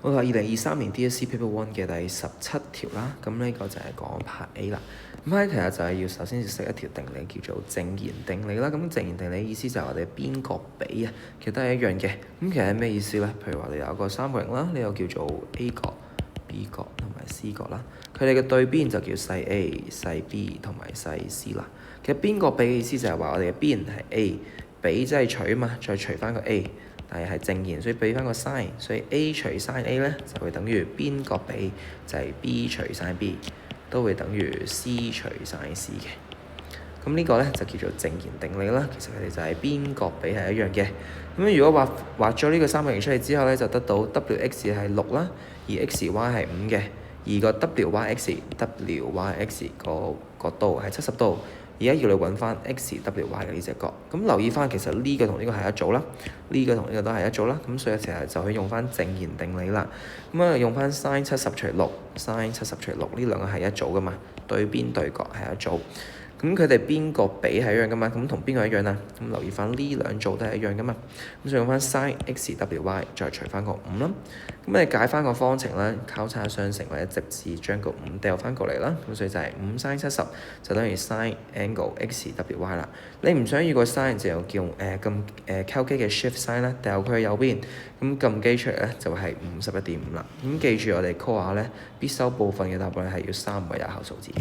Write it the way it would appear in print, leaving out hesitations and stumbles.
好啦，2023年 DSE Paper 1嘅第17條啦，咁呢個就係講 Part A 啦。咁咧其實就係要首先要識一條定理叫做正弦定理啦。咁正弦定理意思就係我哋邊角比啊，其實都係一樣嘅。咁其實係咩意思咧？譬如話你有個三角形啦，呢個叫做 A 角、B 角同埋 C 角啦。佢哋嘅對邊就叫細 A、細 B 同埋細 C 啦。其實邊角比嘅意思就係話我哋嘅邊係 A，比即係除啊嘛，再除翻個 A。但係正弦，所以俾翻個 sin，所以 A 除 sin A 咧就會等於邊角比就係 B 除 sin B，都會等於 C 除 sin C 嘅。咁呢個咧就叫做正弦定理啦。其實佢哋就係邊角比係一樣嘅。咁如果畫咗呢個三角形出嚟之後咧，就得到 W(x) 係6啦，而 XY 係5嘅，而個 WYX 個角度係70度。而家要你揾翻 XWY 嘅呢隻角，咁留意翻其實呢個同呢個係一組啦，呢個同呢個都係一組啦，咁所以其實就可以用翻正弦定理啦。咁啊用翻 sin 70除6 sin 70除6呢兩個係一組噶嘛，對邊對角係一組。咁佢哋邊角比係一樣噶嘛，咁同邊個一樣啊？咁留意翻呢兩組都係一樣噶嘛，咁所以用翻 sin XWY 再除翻個5啦。咁你解翻個方程啦，交叉相乘或者直接將個5掉翻過嚟啦，咁所以就係5 sin 70就等於 sin angle XWY 啦。你唔想要個 sin 就用敲機嘅 shift sign 啦，掉佢去右邊，咁撳機出嚟咧就係 51.5 啦。咁記住我哋 call 下咧必修部分嘅答案係要3個有效數字嘅。